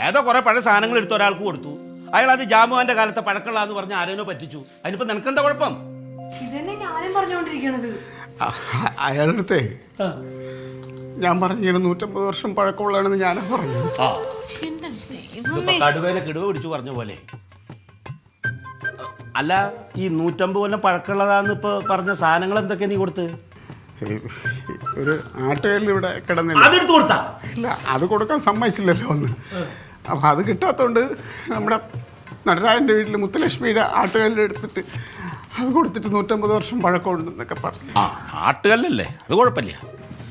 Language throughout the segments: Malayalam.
ഏതോ കുറെ പഴയ സാധനങ്ങൾ എടുത്ത് ഒരാൾക്ക് കൊടുത്തു. അയാൾ അത് ജാമുവാന്റെ കാലത്തെ പഴക്കള്ളാന്ന് പറഞ്ഞ് ആരേനോ പറ്റിച്ചു. അതിനിപ്പോ നിനക്കെന്താ കുഴപ്പം? ഇതന്നെ ഞാനും പറഞ്ഞോണ്ടിരിക്കണത്. അയാളുടെ അടുത്തേ ഞാൻ പറഞ്ഞു 150 വർഷം പഴക്കമുള്ളതാണെന്ന് ഞാനാ പറഞ്ഞു. കടുവേനെ കിടുവ പിടിച്ചു പറഞ്ഞ പോലെ. അല്ല, ഈ 150 കൊല്ലം പഴക്കമുള്ളതാന്ന് ഇപ്പൊ പറഞ്ഞ സാധനങ്ങൾ എന്തൊക്കെയാ നീ കൊടുത്ത്? ഒരു ആട്ടുകല്ല് ഇവിടെ കിടന്നില്ല. അതെടുത്ത് കൊടുത്താ? ഇല്ല, അത് കൊടുക്കാൻ സമ്മതിച്ചില്ലല്ലോ ഒന്ന്. അപ്പം അത് കിട്ടാത്തതുകൊണ്ട് നമ്മുടെ നടരാജൻ്റെ വീട്ടിൽ മുത്തലക്ഷ്മിയുടെ ആട്ടുകല്ല് എടുത്തിട്ട് അത് കൊടുത്തിട്ട് 150 വർഷം പഴക്കമുണ്ടെന്നൊക്കെ പറഞ്ഞു. ആ, ആട്ടുകല്ലല്ലേ, അത് കുഴപ്പമില്ല.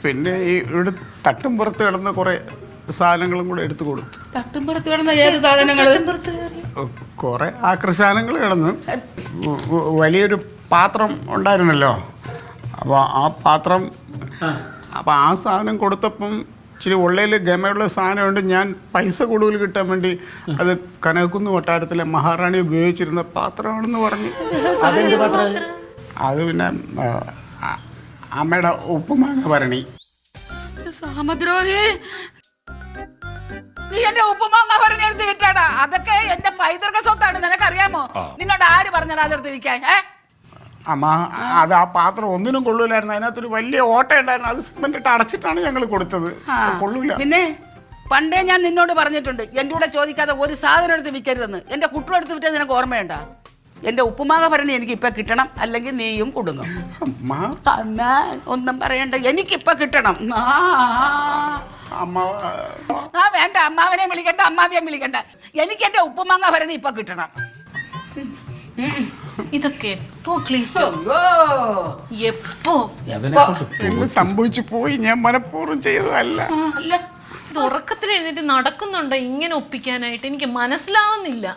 പിന്നെ ഈ ഇവിടെ തട്ടുംപുറത്ത് കിടന്ന കുറേ സാധനങ്ങളും കൂടെ എടുത്തു കൊടുത്തു. തട്ടുംപുറത്ത് കിടന്ന ഏത് സാധനങ്ങൾ? കുറേ ആക്രസാധനങ്ങൾ കിടന്ന് വലിയൊരു പാത്രം ഉണ്ടായിരുന്നല്ലോ. അപ്പോൾ ആ പാത്രം, അപ്പോൾ ആ സാധനം കൊടുത്തപ്പം ഇച്ചിരി ഉള്ളിൽ ഗമയുള്ള സാധനമുണ്ട്. ഞാൻ പൈസ കൂടുതൽ കിട്ടാൻ വേണ്ടി അത് കനകക്കുന്ന് കൊട്ടാരത്തിലെ മഹാറാണി ഉപയോഗിച്ചിരുന്ന പാത്രമാണെന്ന് പറഞ്ഞു. അത് പിന്നെ അമ്മയുടെ ഉപ്പുമാങ്ങ ഭരണി. സാമദ്രോഹി, നീ എന്റെ ഉപ്പുമാങ്ങ പറഞ്ഞെടുത്ത് വിറ്റാടാ. അതൊക്കെ എന്റെ പൈതൃക സ്വത്താണ്, നിനക്കറിയാമോ? നിന്നോട് ആര് പറഞ്ഞാ അതെടുത്ത് വിൽക്കാൻ? അമ്മ, അത് ആ പാത്രം ഒന്നിനും കൊള്ളൂലായിരുന്നു. അതിനകത്തൊരു വലിയ ഓട്ട ഉണ്ടായിരുന്നു. അത് സിമെന്റ് ഇട്ട് അടച്ചിട്ടാണ് ഞങ്ങൾ കൊടുത്തത്. കൊള്ളൂല. പിന്നെ പണ്ടേ ഞാൻ നിന്നോട് പറഞ്ഞിട്ടുണ്ട്, എന്റെ കൂടെ ചോദിക്കാതെ ഒരു സാധനം എടുത്ത് വിൽക്കരുതെന്ന്. എന്റെ കുട്ടു എടുത്ത് വിറ്റാൽ നിനക്ക് ഓർമ്മയുണ്ട? എന്റെ ഉപ്പുമാങ്ങ ഭരണി എനിക്ക് ഇപ്പൊ കിട്ടണം, അല്ലെങ്കിൽ നീയും കുടുങ്ങും. അമ്മ ഒന്നും പറയണ്ട, എനിക്കിപ്പൊ കിട്ടണം. വേണ്ട, അമ്മാവനെ വിളിക്കണ്ട, അമ്മാവിയെ വിളിക്കണ്ട. എനിക്ക് എന്റെ ഉപ്പുമാങ്ങ ഭരണി ഇപ്പൊ കിട്ടണം. ഇതൊക്കെ എപ്പോ സംഭവിച്ചു പോയി. ഞാൻ മനഃപൂർവ്വം ചെയ്തതല്ല. ഇത് ഉറക്കത്തിൽ എഴുന്നേറ്റ് നടക്കുന്നുണ്ടോ ഇങ്ങനെ ഒപ്പിക്കാനായിട്ട്? എനിക്ക് മനസ്സിലാവുന്നില്ല.